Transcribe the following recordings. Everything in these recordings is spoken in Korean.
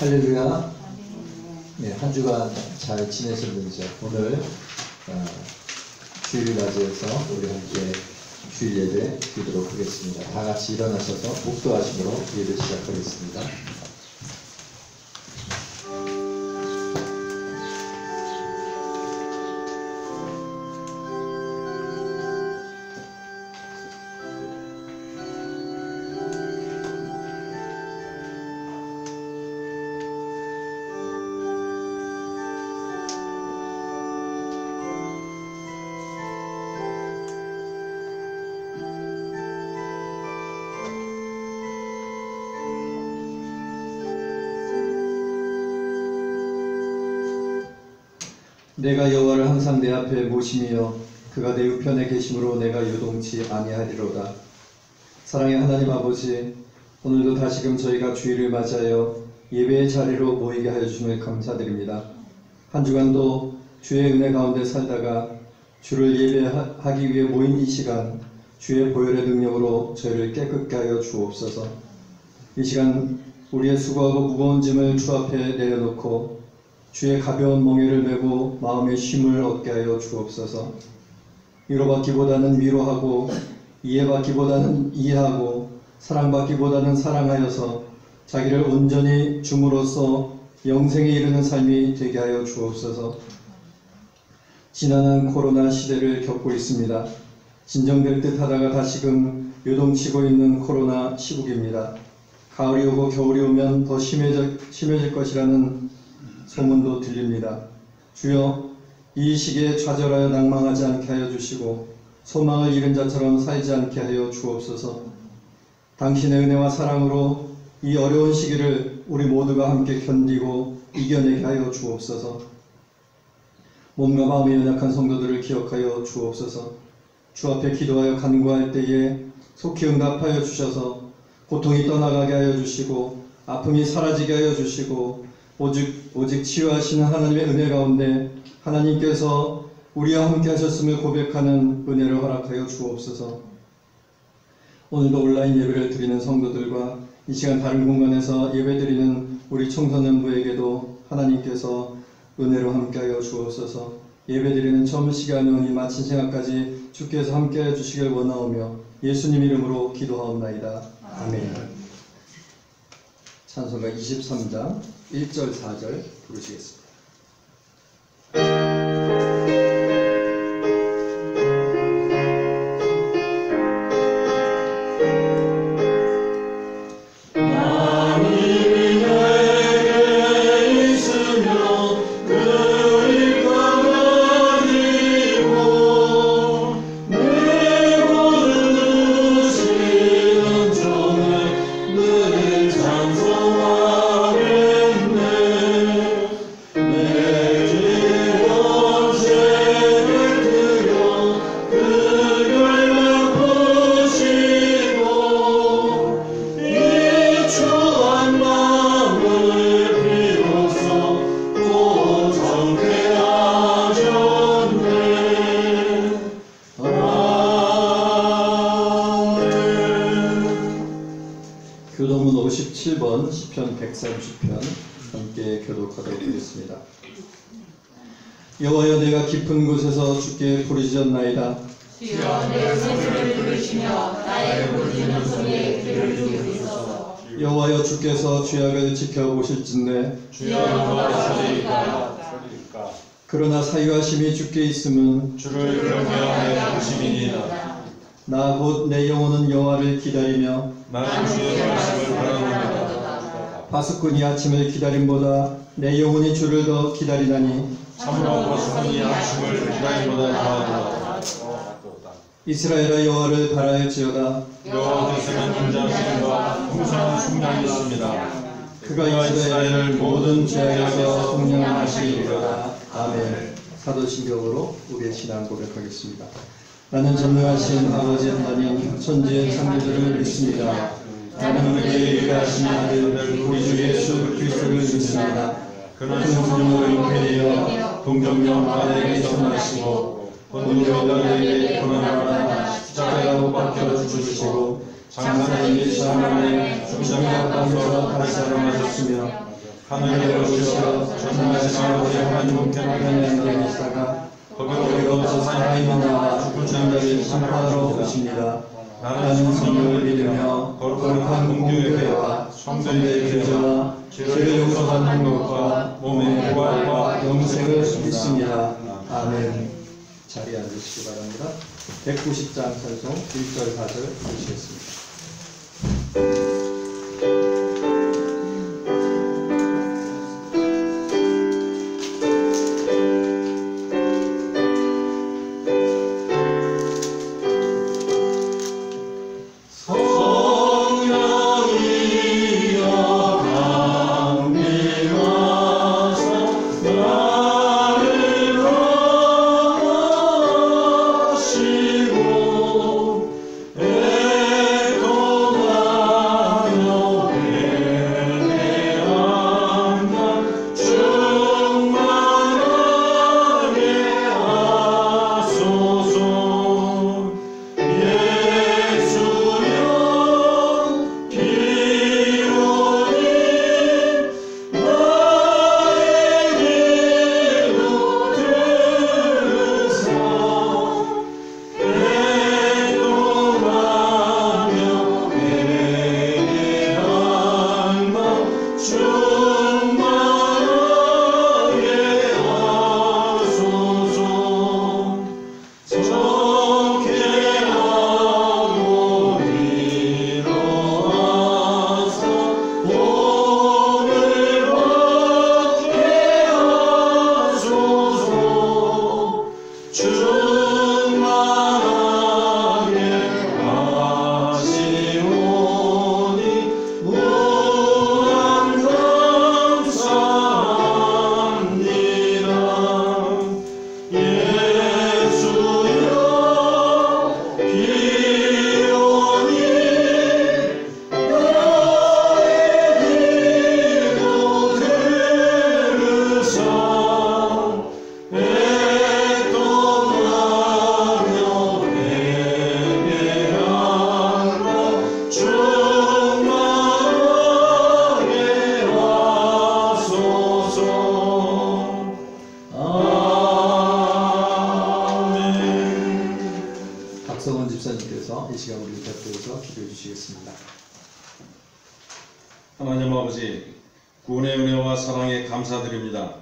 할렐루야. 네, 한 주간 잘 지내셨는지요? 오늘 주일을 맞이해서 우리 함께 주일 예배 드리도록 하겠습니다. 다 같이 일어나셔서 목도하심으로 예배 시작하겠습니다. 내가 여호와를 항상 내 앞에 모심이여 그가 내 우편에 계심으로 내가 요동치 아니하리로다. 사랑의 하나님 아버지, 오늘도 다시금 저희가 주일을 맞이하여 예배의 자리로 모이게 하여 주심을 감사드립니다. 한 주간도 주의 은혜 가운데 살다가 주를 예배하기 위해 모인 이 시간, 주의 보혈의 능력으로 저희를 깨끗게 하여 주옵소서. 이 시간 우리의 수고하고 무거운 짐을 주 앞에 내려놓고 주의 가벼운 멍에를 메고 마음의 쉼을 얻게 하여 주옵소서. 위로받기보다는 위로하고 이해받기보다는 이해하고 사랑받기보다는 사랑하여서 자기를 온전히 줌으로써 영생에 이르는 삶이 되게 하여 주옵소서. 지난한 코로나 시대를 겪고 있습니다. 진정될 듯 하다가 다시금 요동치고 있는 코로나 시국입니다. 가을이 오고 겨울이 오면 더 심해질 것이라는 소문도 들립니다. 주여, 이 시기에 좌절하여 낭망하지 않게 하여 주시고 소망을 잃은 자처럼 살지 않게 하여 주옵소서. 당신의 은혜와 사랑으로 이 어려운 시기를 우리 모두가 함께 견디고 이겨내게 하여 주옵소서. 몸과 마음이 연약한 성도들을 기억하여 주옵소서. 주 앞에 기도하여 간구할 때에 속히 응답하여 주셔서 고통이 떠나가게 하여 주시고 아픔이 사라지게 하여 주시고 오직 치유하시는 하나님의 은혜 가운데 하나님께서 우리와 함께 하셨음을 고백하는 은혜를 허락하여 주옵소서. 오늘도 온라인 예배를 드리는 성도들과 이 시간 다른 공간에서 예배 드리는 우리 청소년부에게도 하나님께서 은혜로 함께하여 주옵소서. 예배 드리는 처음 시간은 이 마친 시간까지 주께서 함께하여 주시길 원하오며 예수님 이름으로 기도하옵나이다. 아멘. 찬송가 23장 1절 4절 부르시겠습니다. 교독문 57번 시편 130편 함께 교독하도록 하겠습니다. 여호와여, 내가 깊은 곳에서 주께 부르짖었나이다. 주여, 내 소리를 들으시며 나의 부르짖는 소리에 귀를 기울이소서. 여호와여, 주께서 죄악을 지켜보실진대. 주여, 누가 살리리까? 그러나 사유하심이 주께 있음은 주를 경외하여 보심이니이다. 나 곧 내 영혼은 여호와를 기다리며 나는 주의 말씀을 바라노라. 파수꾼이 아침을 기다림보다 내 영혼이 주를 더 기다리나니 참으로 파수꾼이 아침을 기다림보다 더하도다. 이스라엘아, 여호와를 바라할지어다. 여호와께서는 인자하심과 풍성한 숙량이 있습니다. 그가 이스라엘을 모든 죄악에서 속량하시리로다. 아멘. 사도신경으로 우리의 신앙 고백하겠습니다. 나는 전능하신 아버지 하나님, 천지의 창조주를 믿습니다. 나는 우리의 유일하신 아들 우리 주 예수 그리스도를 믿습니다. 그는 성령으로 잉태되어 동정녀 마리아에게 태어나시고 본디오 빌라도에게 고난을 받아 십자가에 못 박혀 죽으시고 장사의 일사만에 죽으시며 땅에서 다시 살아나셨으며 하늘에 오시어 전능하신 아버지 하나님 우편에 앉아 계시다가 거기로부터 살아있는 자와 죽은 자를 심판하러 오십니다. 나는 성령을 믿으며 거룩한 공교회와 성도의 교제와 죄를 용서받는 것과 몸의 부활과 영생을 믿습니다. 아멘. 자리에 앉으시기 바랍니다. 190장 찬송 1절 4절 읽으시겠습니다. 박성원 집사님께서 이 시간 우리 대표해서 기도해 주시겠습니다. 하나님 아버지, 구원의 은혜와 사랑에 감사드립니다.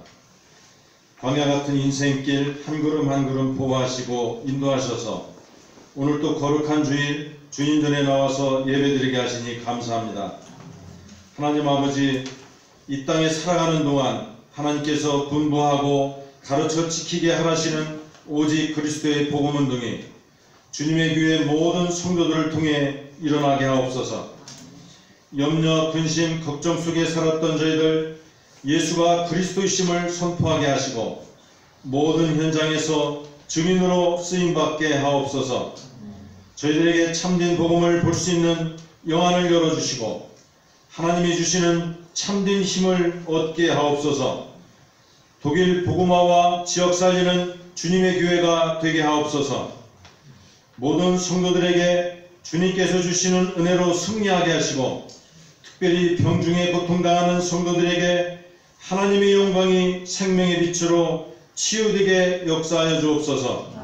광야 같은 인생길 한 걸음 한 걸음 보호하시고 인도하셔서 오늘도 거룩한 주일 주님 전에 나와서 예배드리게 하시니 감사합니다. 하나님 아버지, 이 땅에 살아가는 동안 하나님께서 분부하고 가르쳐 지키게 하시는 오직 그리스도의 복음 운동이 주님의 교회 모든 성도들을 통해 일어나게 하옵소서. 염려, 근심, 걱정 속에 살았던 저희들 예수가 그리스도이심을 선포하게 하시고 모든 현장에서 증인으로 쓰임받게 하옵소서. 저희들에게 참된 복음을 볼 수 있는 영안을 열어주시고 하나님이 주시는 참된 힘을 얻게 하옵소서. 독일 복음화와 지역 살리는 주님의 교회가 되게 하옵소서. 모든 성도들에게 주님께서 주시는 은혜로 승리하게 하시고 특별히 병중에 고통당하는 성도들에게 하나님의 영광이 생명의 빛으로 치유되게 역사하여 주옵소서.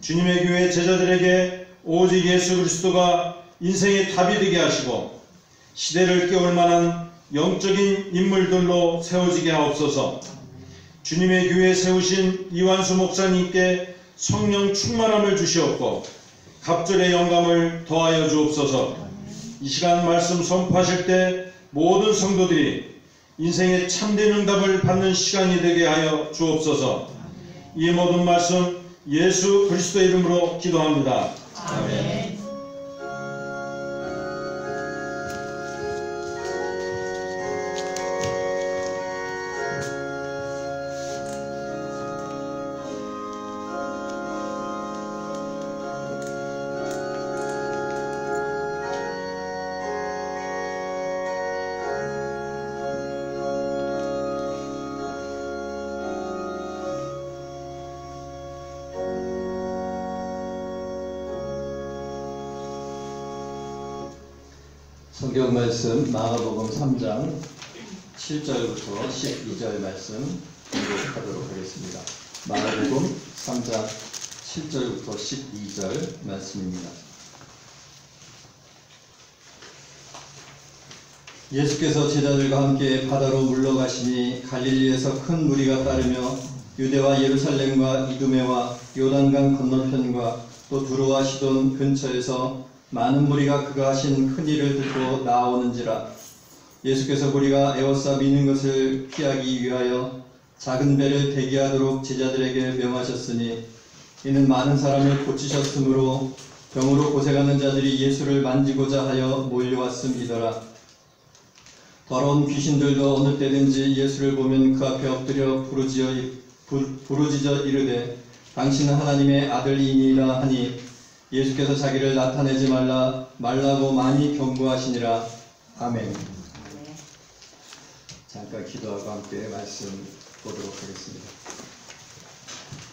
주님의 교회 제자들에게 오직 예수 그리스도가 인생의 답이 되게 하시고 시대를 깨울 만한 영적인 인물들로 세워지게 하옵소서. 주님의 교회에 세우신 이완수 목사님께 성령 충만함을 주시옵고 갑절의 영감을 더하여 주옵소서. 이 시간 말씀 선포하실 때 모든 성도들이 인생의 참된 응답을 받는 시간이 되게 하여 주옵소서. 이 모든 말씀 예수 그리스도의 이름으로 기도합니다. 아멘. 성경 말씀 마가복음 3장 7절부터 12절 말씀 공독하도록 하겠습니다. 마가복음 3장 7절부터 12절 말씀입니다. 예수께서 제자들과 함께 바다로 물러가시니 갈릴리에서 큰 무리가 따르며 유대와 예루살렘과 이두메와 요단강 건너편과 또 두로와 시돈 근처에서 많은 무리가 그가 하신 큰 일을 듣고 나오는지라. 예수께서 무리가 에워싸 미는 것을 피하기 위하여 작은 배를 대기하도록 제자들에게 명하셨으니 이는 많은 사람을 고치셨으므로 병으로 고생하는 자들이 예수를 만지고자 하여 몰려왔음이더라. 더러운 귀신들도 어느 때든지 예수를 보면 그 앞에 엎드려 부르짖어 이르되 당신은 하나님의 아들이니라 하니 예수께서 자기를 나타내지 말라고 많이 경고하시니라. 아멘. 잠깐 기도하고 함께 말씀 보도록 하겠습니다.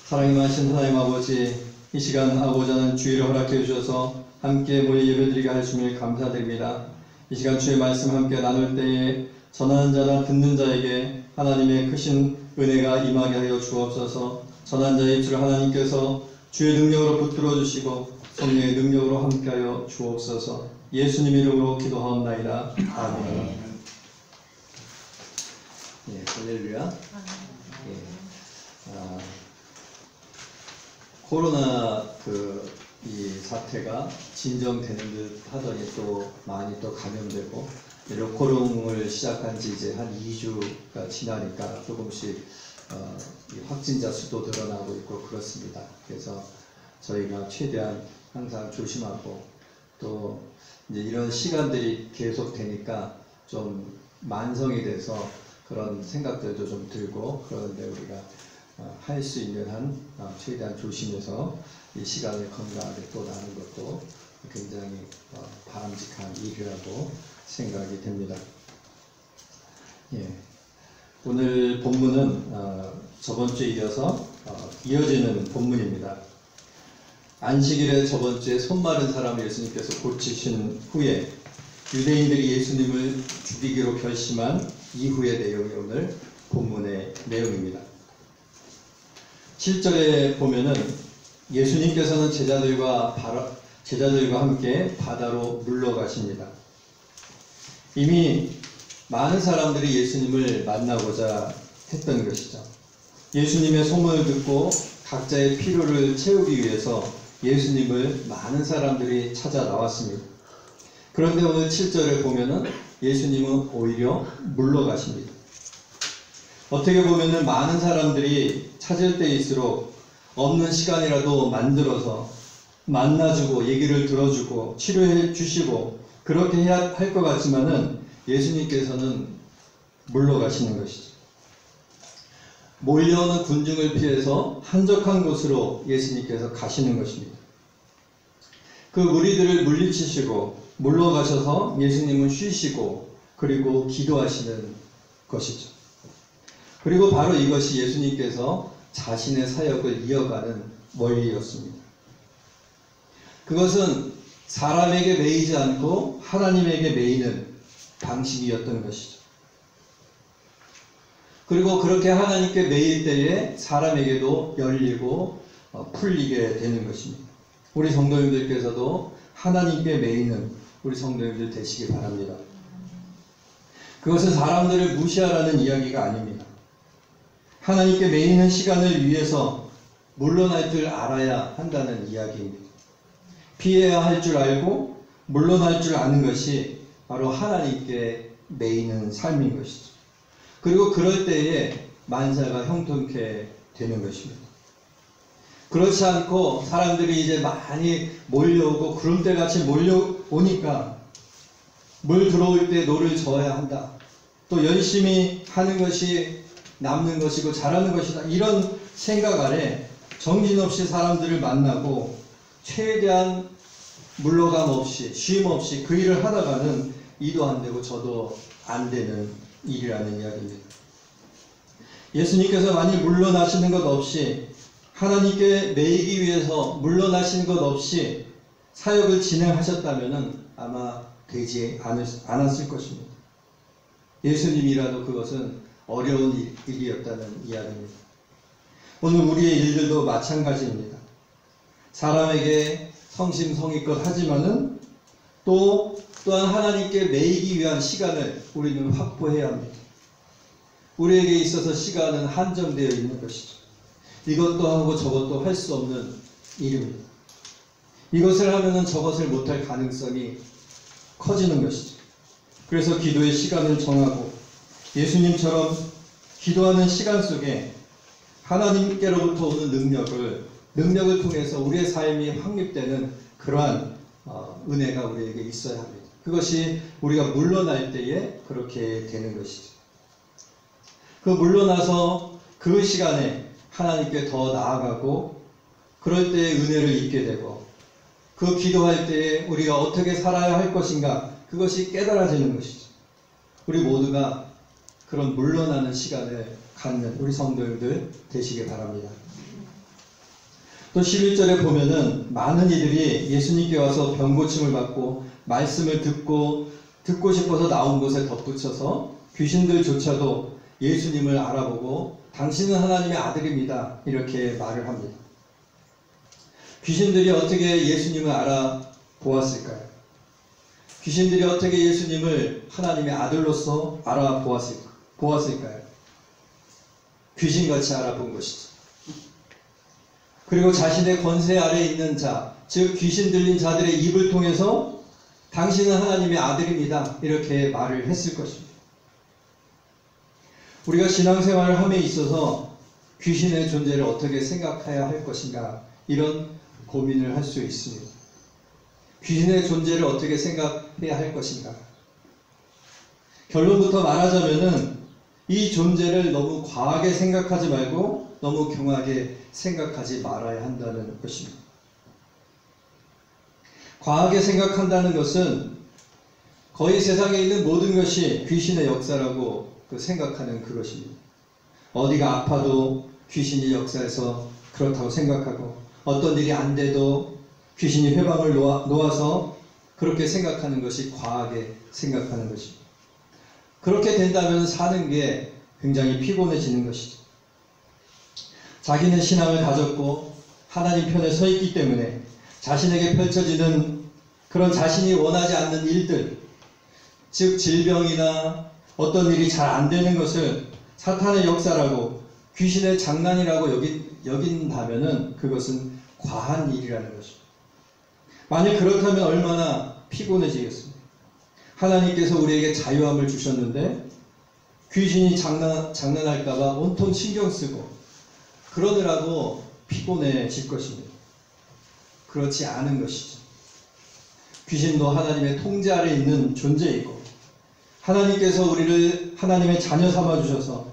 사랑이 많으신 하나님 아버지, 이 시간 하고자 하는 주의를 허락해 주셔서 함께 모여 예배드리게 하심을 감사드립니다. 이 시간 주의 말씀 함께 나눌 때에 전하는 자나 듣는 자에게 하나님의 크신 은혜가 임하게 하여 주옵소서. 전한 자의 입술을 하나님께서 주의 능력으로 붙들어 주시고 성령의 능력으로 함께하여 주옵소서. 예수님 이름으로 기도하옵나이다. 아멘. 예, 할렐루야. 코로나 이 사태가 진정되는 듯 하더니 또 많이 또 감염되고, 로코롱을 시작한 지 이제 한 2주가 지나니까 조금씩 이 확진자 수도 늘어나고 있고 그렇습니다. 그래서 저희가 최대한 항상 조심하고, 또 이제 이런 시간들이 계속 되니까 좀 만성이 돼서 그런 생각들도 좀 들고, 그런데 우리가 할 수 있는 한 최대한 조심해서 이 시간을 건강하게 또 나누는 것도 굉장히 바람직한 일이라고 생각이 됩니다. 예. 오늘 본문은 저번 주에 이어서 이어지는 본문입니다. 안식일에 저번 주에 손 마른 사람을 예수님께서 고치신 후에 유대인들이 예수님을 죽이기로 결심한 이후의 내용이 오늘 본문의 내용입니다. 7절에 보면은 예수님께서는 제자들과 함께 바다로 물러가십니다. 이미 많은 사람들이 예수님을 만나고자 했던 것이죠. 예수님의 소문을 듣고 각자의 필요를 채우기 위해서 예수님을 많은 사람들이 찾아 나왔습니다. 그런데 오늘 7절을 보면은 예수님은 오히려 물러가십니다. 어떻게 보면은 많은 사람들이 찾을 때일수록 없는 시간이라도 만들어서 만나주고 얘기를 들어주고 치료해 주시고 그렇게 해야 할 것 같지만은 예수님께서는 물러가시는 것이죠. 몰려오는 군중을 피해서 한적한 곳으로 예수님께서 가시는 것입니다. 그 무리들을 물리치시고 물러가셔서 예수님은 쉬시고 그리고 기도하시는 것이죠. 그리고 바로 이것이 예수님께서 자신의 사역을 이어가는 원리였습니다. 그것은 사람에게 매이지 않고 하나님에게 매이는 방식이었던 것이죠. 그리고 그렇게 하나님께 매일 때에 사람에게도 열리고 풀리게 되는 것입니다. 우리 성도님들께서도 하나님께 매이는 우리 성도님들 되시기 바랍니다. 그것은 사람들을 무시하라는 이야기가 아닙니다. 하나님께 매이는 시간을 위해서 물러날 줄 알아야 한다는 이야기입니다. 피해야 할 줄 알고 물러날 줄 아는 것이 바로 하나님께 매이는 삶인 것이죠. 그리고 그럴 때에 만사가 형통케 되는 것입니다. 그렇지 않고 사람들이 이제 많이 몰려오고 구름대같이 몰려오니까 물 들어올 때 노를 저어야 한다. 또 열심히 하는 것이 남는 것이고 잘하는 것이다. 이런 생각 아래 정신없이 사람들을 만나고 최대한 물러감 없이 쉼 없이 그 일을 하다가는 이도 안 되고 저도 안 되는 일이라는 이야기입니다. 예수님께서 많이 물러나시는 것 없이 하나님께 매이기 위해서 물러나시는 것 없이 사역을 진행하셨다면 아마 되지 않았을 것입니다. 예수님이라도 그것은 어려운 일이었다는 이야기입니다. 오늘 우리의 일들도 마찬가지입니다. 사람에게 성심성의껏 하지만은 또한 하나님께 매이기 위한 시간을 우리는 확보해야 합니다. 우리에게 있어서 시간은 한정되어 있는 것이죠. 이것도 하고 저것도 할 수 없는 일입니다. 이것을 하면은 저것을 못할 가능성이 커지는 것이죠. 그래서 기도의 시간을 정하고 예수님처럼 기도하는 시간 속에 하나님께로부터 오는 능력을 통해서 우리의 삶이 확립되는 그러한 은혜가 우리에게 있어야 합니다. 그것이 우리가 물러날 때에 그렇게 되는 것이죠. 그 물러나서 그 시간에 하나님께 더 나아가고 그럴 때에 은혜를 입게 되고 그 기도할 때에 우리가 어떻게 살아야 할 것인가 그것이 깨달아지는 것이죠. 우리 모두가 그런 물러나는 시간을 갖는 우리 성도들 되시기 바랍니다. 또 11절에 보면은 많은 이들이 예수님께 와서 병고침을 받고 말씀을 듣고 싶어서 나온 곳에 덧붙여서 귀신들조차도 예수님을 알아보고 당신은 하나님의 아들입니다. 이렇게 말을 합니다. 귀신들이 어떻게 예수님을 알아보았을까요? 귀신들이 어떻게 예수님을 하나님의 아들로서 알아보았을까요? 귀신같이 알아본 것이죠. 그리고 자신의 권세 아래에 있는 자, 즉 귀신 들린 자들의 입을 통해서 당신은 하나님의 아들입니다. 이렇게 말을 했을 것입니다. 우리가 신앙생활을 함에 있어서 귀신의 존재를 어떻게 생각해야 할 것인가 이런 고민을 할 수 있습니다. 귀신의 존재를 어떻게 생각해야 할 것인가. 결론부터 말하자면은 이 존재를 너무 과하게 생각하지 말고 너무 경하게 생각하지 말아야 한다는 것입니다. 과하게 생각한다는 것은 거의 세상에 있는 모든 것이 귀신의 역사라고 생각하는 그것입니다. 어디가 아파도 귀신이 역사해서 그렇다고 생각하고 어떤 일이 안 돼도 귀신이 회방을 놓아서 그렇게 생각하는 것이 과하게 생각하는 것입니다. 그렇게 된다면 사는 게 굉장히 피곤해지는 것이죠. 자기는 신앙을 가졌고 하나님 편에 서 있기 때문에 자신에게 펼쳐지는 그런 자신이 원하지 않는 일들, 즉 질병이나 어떤 일이 잘 안 되는 것을 사탄의 역사라고 귀신의 장난이라고 여긴다면은 그것은 과한 일이라는 것입니다. 만약 그렇다면 얼마나 피곤해지겠습니까? 하나님께서 우리에게 자유함을 주셨는데 귀신이 장난할까봐 온통 신경 쓰고 그러느라고 피곤해질 것입니다. 그렇지 않은 것이죠. 귀신도 하나님의 통제 아래 있는 존재이고 하나님께서 우리를 하나님의 자녀 삼아주셔서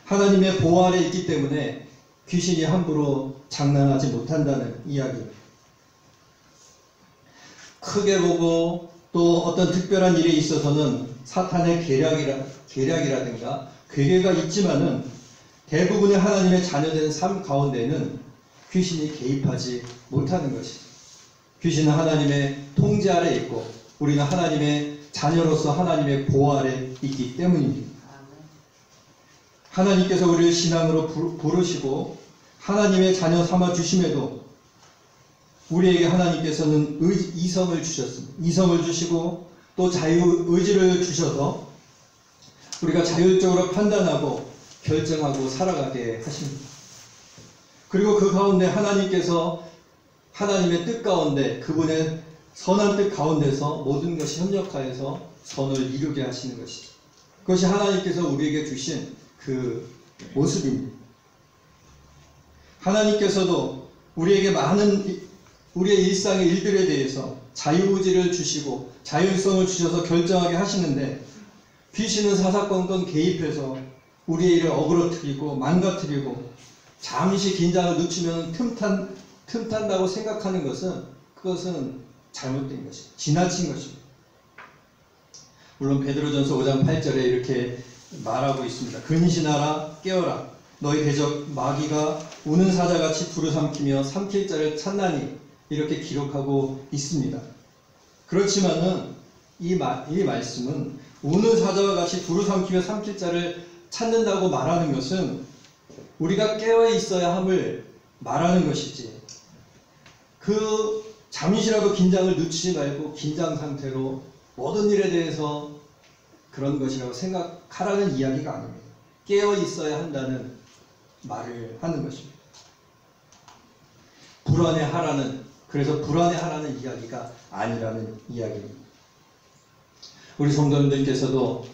하나님의 보호 아래 있기 때문에 귀신이 함부로 장난하지 못한다는 이야기입니다. 크게 보고 또 어떤 특별한 일에 있어서는 사탄의 계략이라든가 괴계가 있지만은 대부분의 하나님의 자녀된 삶 가운데는 귀신이 개입하지 못하는 것이죠. 귀신은 하나님의 통제 아래 있고 우리는 하나님의 자녀로서 하나님의 보호 아래 있기 때문입니다. 하나님께서 우리를 신앙으로 부르시고 하나님의 자녀 삼아 주심에도 우리에게 하나님께서는 이성을 주셨습니다. 이성을 주시고 또 자유의지를 주셔서 우리가 자율적으로 판단하고 결정하고 살아가게 하십니다. 그리고 그 가운데 하나님께서 하나님의 뜻 가운데 그분의 선한 뜻 가운데서 모든 것이 협력하여서 선을 이루게 하시는 것이죠. 그것이 하나님께서 우리에게 주신 그 모습입니다. 하나님께서도 우리에게 많은 우리의 일상의 일들에 대해서 자유의지를 주시고 자율성을 주셔서 결정하게 하시는데 귀신은 사사건건 개입해서 우리의 일을 어그러뜨리고 망가뜨리고 잠시 긴장을 늦추면 틈탄다고 생각하는 것은 그것은 잘못된 것입니다. 지나친 것입니다. 물론 베드로전서 5장 8절에 이렇게 말하고 있습니다. 근신하라 깨어라 너희 대적 마귀가 우는 사자같이 부르삼키며 삼킬 자를 찾나니 이렇게 기록하고 있습니다. 그렇지만은 이 말씀은 우는 사자와 같이 두루 삼키며 삼킬 자를 찾는다고 말하는 것은 우리가 깨어 있어야 함을 말하는 것이지, 그 잠시라도 긴장을 늦추지 말고 긴장 상태로 모든 일에 대해서 그런 것이라고 생각하라는 이야기가 아닙니다. 깨어 있어야 한다는 말을 하는 것입니다. 그래서 불안해하라는 이야기가 아니라는 이야기입니다. 우리 성도님들께서도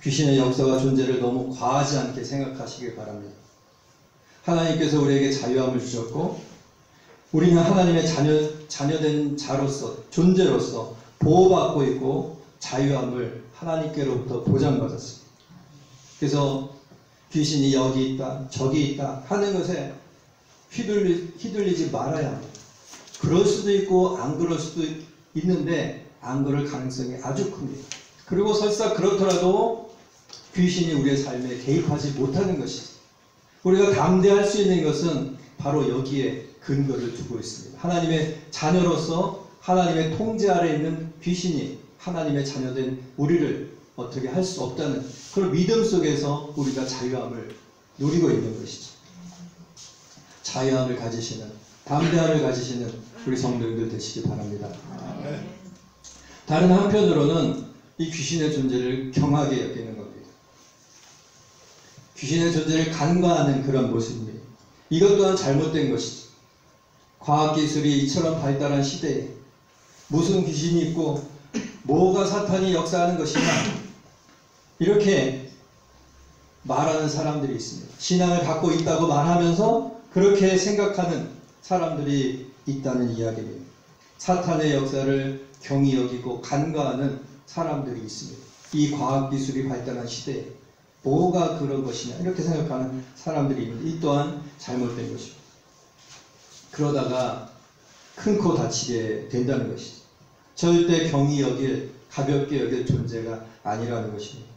귀신의 역사와 존재를 너무 과하지 않게 생각하시길 바랍니다. 하나님께서 우리에게 자유함을 주셨고, 우리는 하나님의 자녀된 자로서, 존재로서 보호받고 있고 자유함을 하나님께로부터 보장받았습니다. 그래서 귀신이 여기 있다, 저기 있다 하는 것에 휘둘리지 말아야 합니다. 그럴 수도 있고 안 그럴 수도 있는데 안 그럴 가능성이 아주 큽니다. 그리고 설사 그렇더라도 귀신이 우리의 삶에 개입하지 못하는 것이지. 우리가 담대할 수 있는 것은 바로 여기에 근거를 두고 있습니다. 하나님의 자녀로서 하나님의 통제 아래 있는 귀신이 하나님의 자녀된 우리를 어떻게 할 수 없다는 그런 믿음 속에서 우리가 자유함을 누리고 있는 것이죠. 자유함을 가지시는, 담대함을 가지시는 우리 성도님들 되시기 바랍니다. 다른 한편으로는 이 귀신의 존재를 경하게 여기는 겁니다. 귀신의 존재를 간과하는 그런 모습입니다. 이것 또한 잘못된 것이죠. 과학기술이 이처럼 발달한 시대에 무슨 귀신이 있고 뭐가 사탄이 역사하는 것이냐, 이렇게 말하는 사람들이 있습니다. 신앙을 갖고 있다고 말하면서 그렇게 생각하는 사람들이 있다는 이야기입니다. 사탄의 역사를 경히 여기고 간과하는 사람들이 있습니다. 이 과학기술이 발달한 시대에 뭐가 그런 것이냐 이렇게 생각하는 사람들이 있는데, 이 또한 잘못된 것입니다. 그러다가 큰 코 다치게 된다는 것이죠. 절대 경히 여길, 가볍게 여길 존재가 아니라는 것입니다.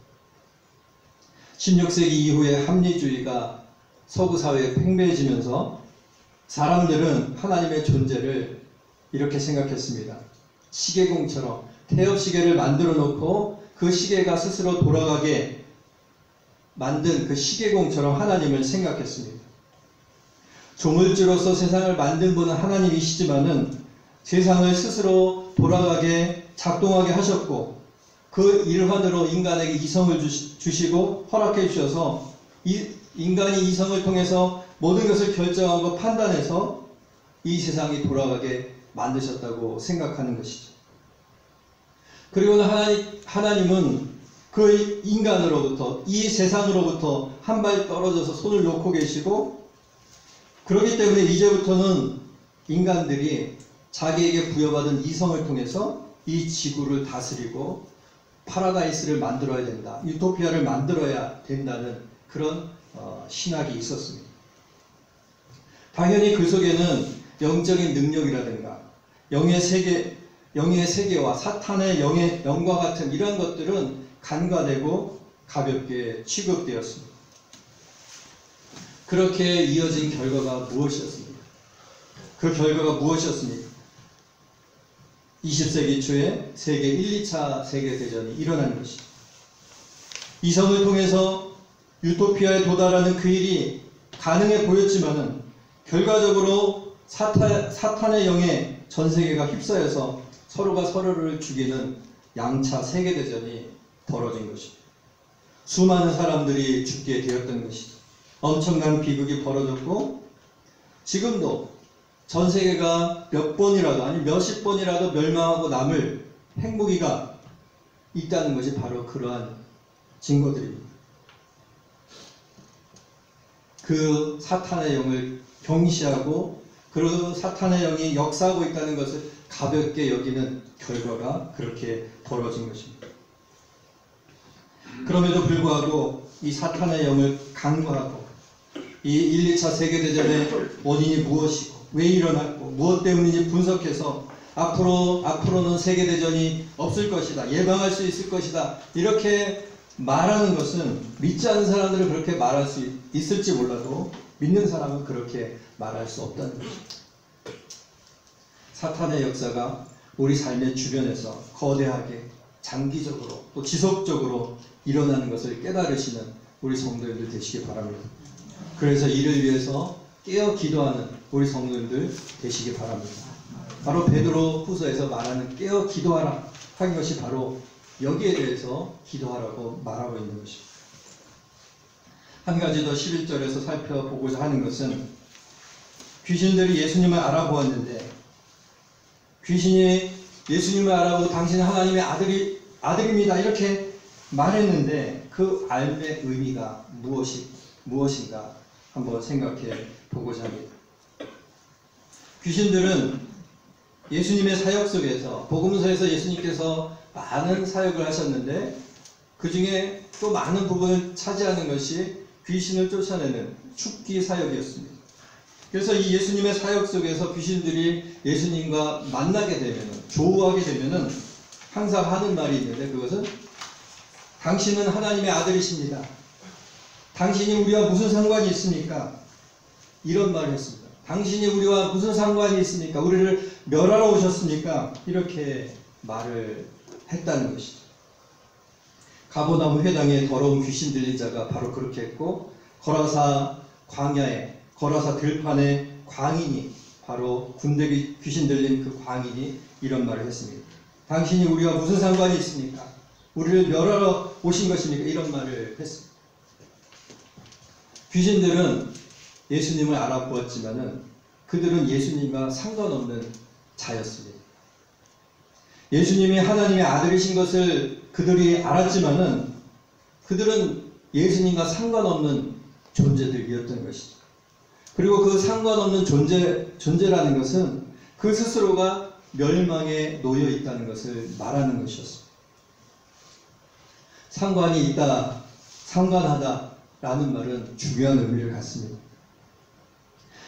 16세기 이후에 합리주의가 서구 사회에 팽배해지면서 사람들은 하나님의 존재를 이렇게 생각했습니다. 시계공처럼 태엽시계를 만들어 놓고 그 시계가 스스로 돌아가게 만든 그 시계공처럼 하나님을 생각했습니다. 조물주로서 세상을 만든 분은 하나님이시지만은 세상을 스스로 돌아가게 작동하게 하셨고, 그 일환으로 인간에게 이성을 주시고 허락해 주셔서 인간이 이성을 통해서 모든 것을 결정하고 판단해서 이 세상이 돌아가게 만드셨다고 생각하는 것이죠. 그리고는 하나님은 그 인간으로부터, 이 세상으로부터 한 발 떨어져서 손을 놓고 계시고, 그렇기 때문에 이제부터는 인간들이 자기에게 부여받은 이성을 통해서 이 지구를 다스리고 파라다이스를 만들어야 된다, 유토피아를 만들어야 된다는 그런 신학이 있었습니다. 당연히 그 속에는 영적인 능력이라든가 영의 세계와 사탄의 영과 같은 이런 것들은 간과되고 가볍게 취급되었습니다. 그렇게 이어진 결과가 무엇이었습니까? 그 결과가 무엇이었습니까? 20세기 초에 세계 1, 2차 세계대전이 일어난 것이죠. 이성을 통해서 유토피아에 도달하는 그 일이 가능해 보였지만은 결과적으로 사탄의 영에 전 세계가 휩싸여서 서로가 서로를 죽이는 양차 세계대전이 벌어진 것입니다. 수많은 사람들이 죽게 되었던 것이죠. 엄청난 비극이 벌어졌고, 지금도 전 세계가 몇 번이라도, 아니 몇십 번이라도 멸망하고 남을 핵무기가 있다는 것이 바로 그러한 증거들입니다. 그 사탄의 영을 경시하고 그 사탄의 영이 역사하고 있다는 것을 가볍게 여기는 결과가 그렇게 벌어진 것입니다. 그럼에도 불구하고 이 사탄의 영을 간과하고 이 1, 2차 세계대전의 원인이 무엇이고 왜 일어났고 무엇 때문인지 분석해서 앞으로는 세계대전이 없을 것이다, 예방할 수 있을 것이다, 이렇게 말하는 것은 믿지 않는 사람들은 그렇게 말할 수 있을지 몰라도 믿는 사람은 그렇게 말할 수 없다는 것입니다. 사탄의 역사가 우리 삶의 주변에서 거대하게 장기적으로 또 지속적으로 일어나는 것을 깨달으시는 우리 성도님들 되시기 바랍니다. 그래서 이를 위해서 깨어 기도하는 우리 성도님들 되시기 바랍니다. 바로 베드로 후서에서 말하는 깨어 기도하라 하는 것이 바로 여기에 대해서 기도하라고 말하고 있는 것입니다. 한 가지 더 11절에서 살펴보고자 하는 것은 귀신들이 예수님을 알아보았는데 귀신이 예수님을 알아보고 당신은 하나님의 아들입니다 이렇게 말했는데 그 알의 의미가 무엇인가 한번 생각해 보고자 합니다. 귀신들은 예수님의 사역 속에서 복음서에서 예수님께서 많은 사역을 하셨는데 그 중에 또 많은 부분을 차지하는 것이 귀신을 쫓아내는 축기 사역이었습니다. 그래서 이 예수님의 사역 속에서 귀신들이 예수님과 만나게 되면, 조우하게 되면 항상 하는 말이 있는데 그것은 당신은 하나님의 아들이십니다. 당신이 우리와 무슨 상관이 있습니까? 이런 말을 했습니다. 당신이 우리와 무슨 상관이 있습니까? 우리를 멸하러 오셨습니까? 이렇게 말을 했다는 것이죠. 가보나무 회당에 더러운 귀신 들린 자가 바로 그렇게 했고 거라사 광야에 거라사 들판에 광인이 바로 군대 귀신 들린 그 광인이 이런 말을 했습니다. 당신이 우리와 무슨 상관이 있습니까? 우리를 멸하러 오신 것입니까? 이런 말을 했습니다. 귀신들은 예수님을 알아보았지만은 그들은 예수님과 상관없는 자였습니다. 예수님이 하나님의 아들이신 것을 그들이 알았지만은 그들은 예수님과 상관없는 존재들이었던 것이죠. 그리고 그 상관없는 존재라는 것은 그 스스로가 멸망에 놓여 있다는 것을 말하는 것이었습니다. 상관이 있다, 상관하다 라는 말은 중요한 의미를 갖습니다.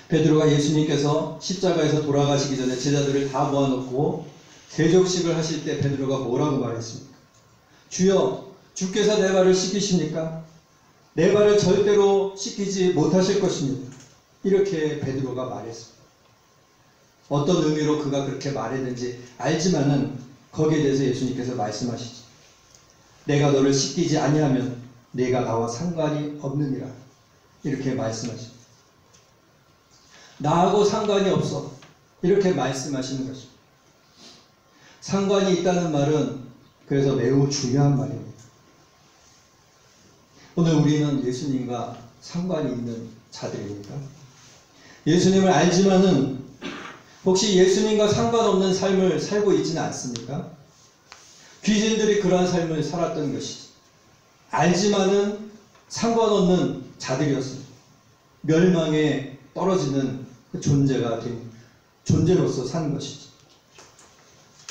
베드로가 예수님께서 십자가에서 돌아가시기 전에 제자들을 다 모아놓고 대접식을 하실 때 베드로가 뭐라고 말했습니까? 주여, 주께서 내 발을 씻기십니까? 내 발을 절대로 씻기지 못하실 것입니다. 이렇게 베드로가 말했습니다. 어떤 의미로 그가 그렇게 말했는지 알지만은 거기에 대해서 예수님께서 말씀하시죠. 내가 너를 씻기지 아니하면 내가 나와 상관이 없느니라. 이렇게 말씀하십니다. 나하고 상관이 없어. 이렇게 말씀하시는 것입니다. 상관이 있다는 말은 그래서 매우 중요한 말입니다. 오늘 우리는 예수님과 상관이 있는 자들입니까? 예수님을 알지만은 혹시 예수님과 상관없는 삶을 살고 있지는 않습니까? 귀신들이 그러한 삶을 살았던 것이지. 알지만은 상관없는 자들이었습니다. 멸망에 떨어지는 그 존재로서 산 것이지.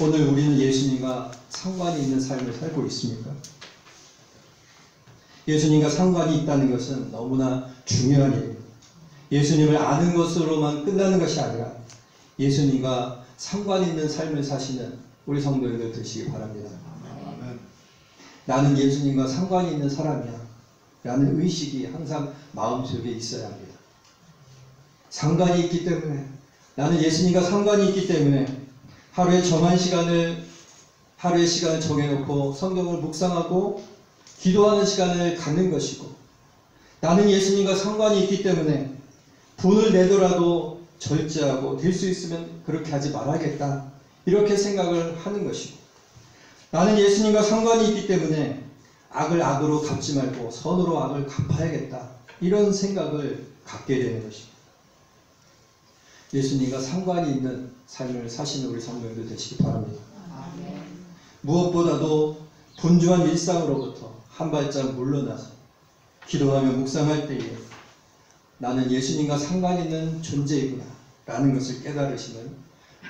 오늘 우리는 예수님과 상관이 있는 삶을 살고 있습니까? 예수님과 상관이 있다는 것은 너무나 중요한 일입니다. 예수님을 아는 것으로만 끝나는 것이 아니라 예수님과 상관이 있는 삶을 사시는 우리 성도님들 되시기 바랍니다. 나는 예수님과 상관이 있는 사람이야 라는 의식이 항상 마음속에 있어야 합니다. 상관이 있기 때문에, 나는 예수님과 상관이 있기 때문에 하루에 시간을 정해놓고 성경을 묵상하고 기도하는 시간을 갖는 것이고, 나는 예수님과 상관이 있기 때문에 분을 내더라도 절제하고 될 수 있으면 그렇게 하지 말아야겠다 이렇게 생각을 하는 것이고, 나는 예수님과 상관이 있기 때문에 악을 악으로 갚지 말고 선으로 악을 갚아야겠다 이런 생각을 갖게 되는 것입니다. 예수님과 상관이 있는 삶을 사시는 우리 성도님들 되시기 바랍니다. 아멘. 무엇보다도 분주한 일상으로부터 한 발짝 물러나서 기도하며 묵상할 때에 나는 예수님과 상관 있는 존재이구나 라는 것을 깨달으시는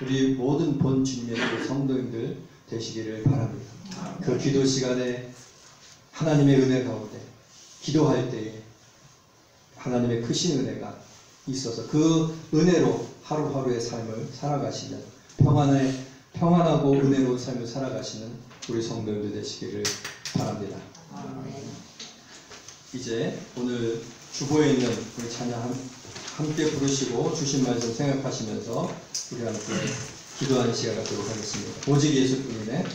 우리 모든 본 주님의 성도님들 되시기를 바랍니다. 그 기도 시간에 하나님의 은혜 가운데 기도할 때에 하나님의 크신 은혜가 있어서 그 은혜로 하루하루의 삶을 살아가시는 평안하고 은혜로운 삶을 살아가시는 우리 성도님들 되시기를 바랍니다. 이제 오늘 주보에 있는 우리 찬양 함께 부르시고 주신 말씀 생각하시면서 우리 함께 기도하는 시간 갖도록 하겠습니다. 오직 예수뿐이네.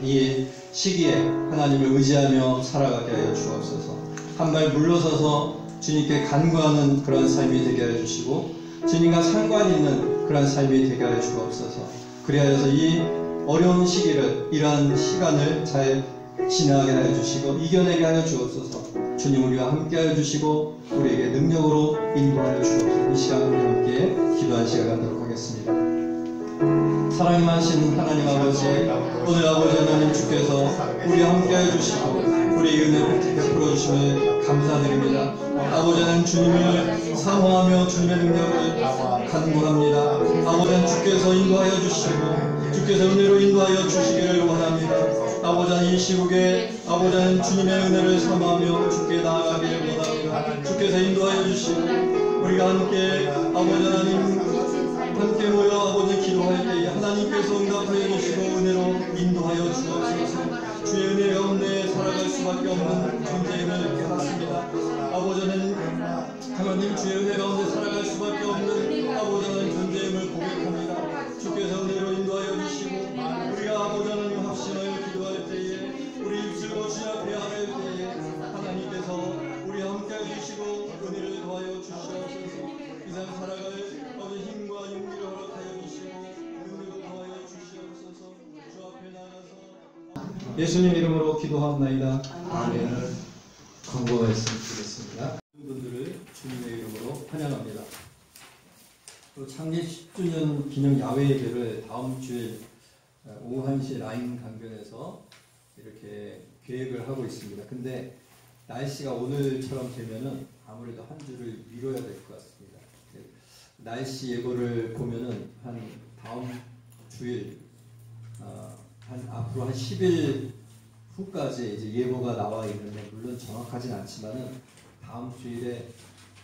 이 시기에 하나님을 의지하며 살아가게 하여 주옵소서. 한 발 물러서서 주님께 간구하는 그런 삶이 되게 하여 주시고 주님과 상관 있는 그런 삶이 되게 하여 주옵소서. 그리하여서 이 어려운 시기를, 이러한 시간을 잘 지나게 하여 주시고 이겨내게 하여 주옵소서. 주님, 우리와 함께 하여 주시고 우리에게 능력으로 인도하여 주옵소서. 이 시간 우리 함께 기도한 시간 갖도록 하겠습니다. 사랑이 많으신 하나님 아버지, 오늘 아버지 하나님 주께서 우리와 함께 하여 주시고 우리의 은혜를 베풀어 주심을 감사드립니다. 아버지 하나님, 주님을 사모하며 주님의 능력을 간구합니다. 아버지 하나님, 주께서 인도하여 주시고 주께서 은혜로 인도하여 주시기를 원합니다. 아버지 하나님, 이 시국에 아버지 하나님 주님의 은혜를 사모하며 주께 나아가기를 원합니다. 주께서 인도하여 주시고 우리가 함께 아버지 하나님 함께 모여 아버지 기도할 때에 하나님께서 응답하여 주시고 은혜로 인도하여 주옵소서. 주의 은혜 가운데 살아갈 수밖에 없는 존재임을 깨닫습니다. 아버지 하나님, 주의 은혜 가운데 살아갈 수밖에 없는 아버지 하나님 존재임을 고백합니다. 주께서 은혜로 인도하여 주시고 우리가 아버지 하나님 합심하여 기도할 때에 우리 입술로 주 앞에 아뢰을 때에 하나님께서 우리와 함께 해주시고 은혜를 더하여 주시옵소서. 이 세상 살아갈 아버지 힘과 용기를 허락하여 주시고 은혜를 더하여 주시옵소서. 주 앞에 나가서 예수님 이름으로 기도하옵나이다. 아멘. 광고 말씀 드리겠습니다. 분들을 주님의 이름으로 환영합니다. 창립 10주년 기념 야외 예배를 다음 주에 오후 1시 라인 강변에서 이렇게 계획을 하고 있습니다. 근데 날씨가 오늘처럼 되면은 아무래도 한 주를 미뤄야 될 것 같습니다. 날씨 예보를 보면은 한 다음 주일 한 앞으로 한 10일 후까지 이제 예보가 나와 있는데 물론 정확하진 않지만은 다음 주일에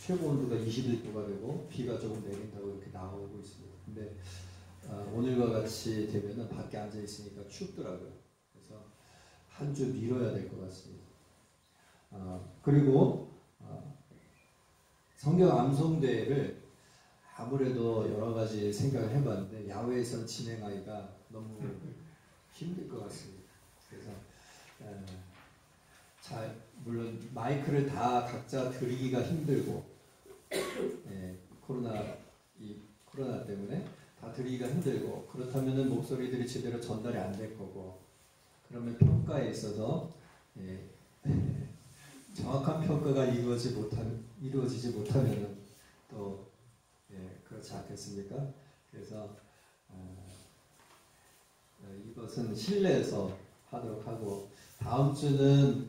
최고 온도가 21도가 되고 비가 조금 내린다고 이렇게 나오고 있습니다. 근데 오늘과 같이 되면은 밖에 앉아 있으니까 춥더라고요. 그래서 한 주 미뤄야 될 것 같습니다. 그리고 성경 암송대회를 아무래도 여러 가지 생각을 해봤는데 야외에서 진행하기가 너무 힘들 것 같습니다. 그래서 물론 마이크를 다 각자 드리기가 힘들고 코로나 때문에 다 드리기가 힘들고 그렇다면은 목소리들이 제대로 전달이 안 될 거고 그러면 평가에 있어서 정확한 평가가 이루어지지 못하면은 또 그렇지 않겠습니까? 그래서 이것은 실내에서 하도록 하고 다음 주는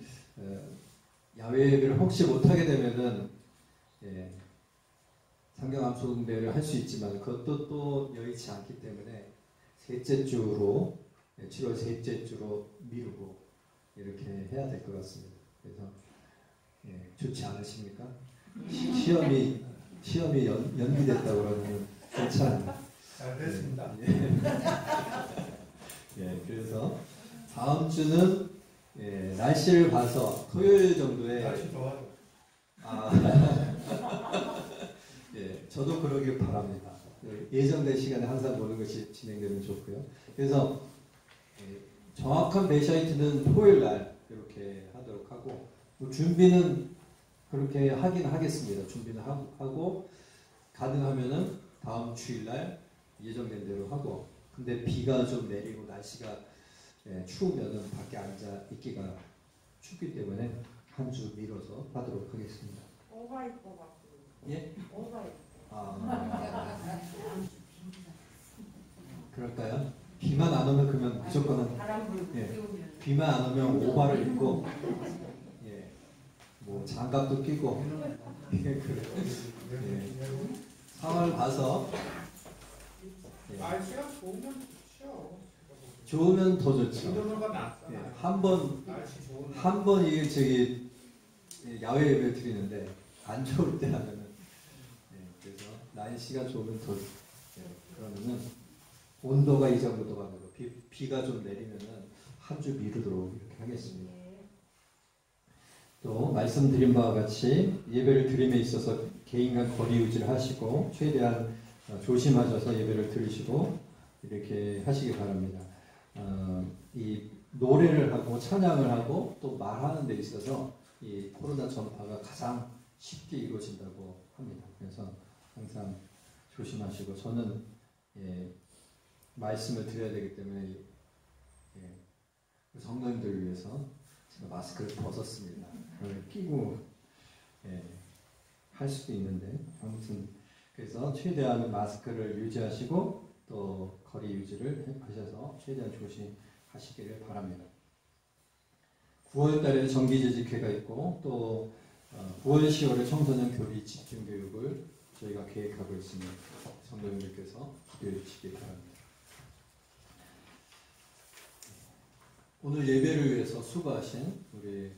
야외 예배를 혹시 못하게 되면은 성경 암송대회를 할 수 있지만 그것도 또 여의치 않기 때문에 셋째 주로 7월 셋째 주로 미루고 이렇게 해야 될 것 같습니다. 그래서 좋지 않으십니까? 시험이 연기됐다고 그러면 괜찮아요. 잘 됐습니다. 그래서 다음 주는 날씨를 봐서 토요일 정도에 날씨 좋아요. 저도 그러길 바랍니다. 예정된 시간에 항상 보는 것이 진행되면 좋고요. 그래서 정확한 베이사이트는 토요일 날 이렇게 하도록 하고 준비는 그렇게 하긴 하겠습니다. 준비는 하고 가능하면은 다음 주일 날 예정된 대로 하고 근데 비가 좀 내리고 날씨가 추우면은 밖에 앉아 있기가 춥기 때문에 한 주 미뤄서 하도록 하겠습니다. 오바이퍼 같고. 예? 오바이퍼. 그럴까요? 비만 안 오면 그러면 무조건 비만 안 오면 오바를 입고 뭐 장갑도 끼고 상황을 봐서 날씨가 좋으면 좋죠. 좋으면 더 좋죠. 인도가 낫잖아요. 한 번 이게 야외 예배를 드리는데 안 좋을 때 하면은 그래서 날씨가 좋으면 더 그러면은 온도가 이 정도가 되고 비가 좀 내리면은 한 주 미루도록 이렇게 하겠습니다. 또 말씀드린 바와 같이 예배를 드림에 있어서 개인 간 거리 유지를 하시고 최대한 조심하셔서 예배를 드리시고 이렇게 하시기 바랍니다. 이 노래를 하고 찬양을 하고 또 말하는 데 있어서 이 코로나 전파가 가장 쉽게 이루어진다고 합니다. 그래서 항상 조심하시고 저는 말씀을 드려야 되기 때문에 성도님들을 위해서 제가 마스크를 벗었습니다. 그걸 끼고 할 수도 있는데 아무튼 그래서 최대한 마스크를 유지하시고 또 거리 유지를 하셔서 최대한 조심하시기를 바랍니다. 9월 달에 정기재직회가 있고 또 9월 10월에 청소년 교리 집중교육을 저희가 계획하고 있습니다. 성도님들께서 기도해 주시기 바랍니다. 오늘 예배를 위해서 수고하신 우리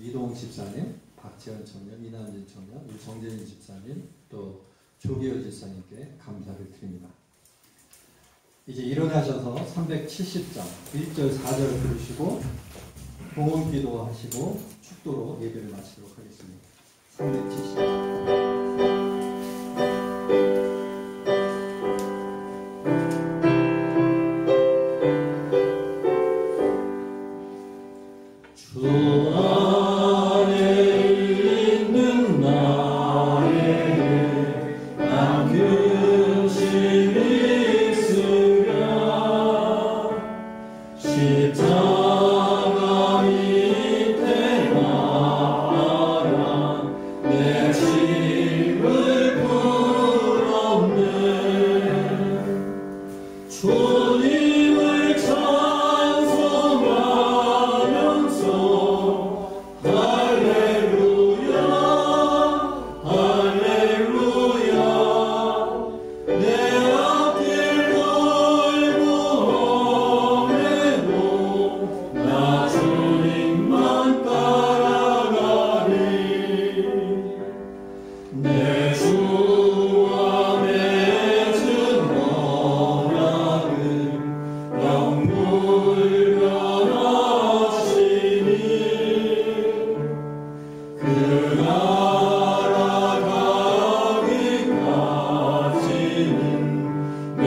이동욱 집사님, 박재현 청년, 이남진 청년, 우리 정재진 집사님, 또 조기열 집사님께 감사를 드립니다. 이제 일어나셔서 370장 1절 4절을 부르시고 봉헌기도 하시고 축도로 예배를 마치도록 하겠습니다. 370장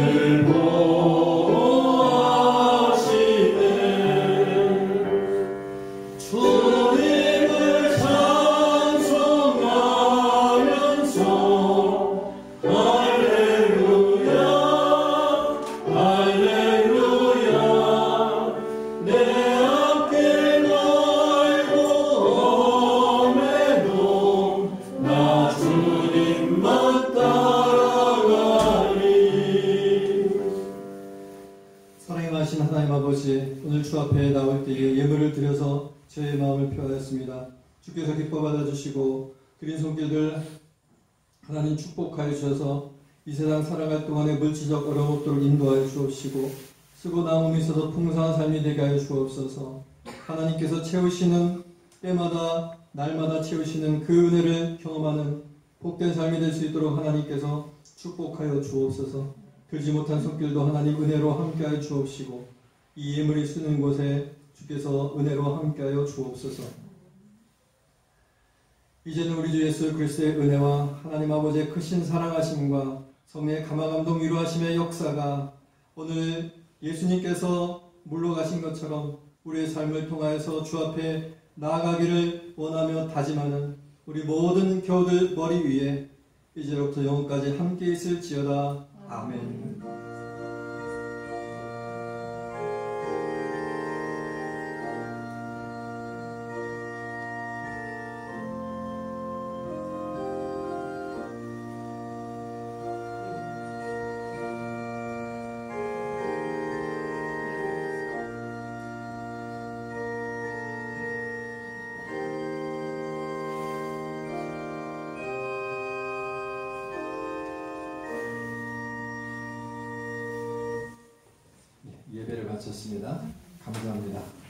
나를 보호하시네. 주님을 찬송하면서 할렐루야 할렐루야 내 앞길 멀고 험해도 나 주님만 따라가리. 사랑이 많으신 하나님 아버지, 오늘 주 앞에 나올 때에 예물을 드려서 저의 마음을 표하였습니다. 주께서 기뻐 받아주시고 드린 손길들 하나님 축복하여 주셔서 이 세상 살아갈 동안에 물질적 어려움 없도록 인도하여 주옵시고 쓰고 남음이 있어서 풍성한 삶이 되게 하여 주옵소서. 하나님께서 채우시는 때마다 날마다 채우시는 그 은혜를 경험하는 복된 삶이 될 수 있도록 하나님께서 축복하여 주옵소서. 들지 못한 손길도 하나님 은혜로 함께하여 주옵시고 이 예물이 쓰는 곳에 주께서 은혜로 함께하여 주옵소서. 이제는 우리 주 예수 그리스도의 은혜와 하나님 아버지의 크신 사랑하심과 성령의 감화감동 위로하심의 역사가 오늘 예수님께서 물러가신 것처럼 우리의 삶을 통하여서 주 앞에 나아가기를 원하며 다짐하는 우리 모든 교우들 머리 위에 이제로부터 영원까지 함께 있을지어다. 아멘. 예배를 마쳤습니다. 감사합니다.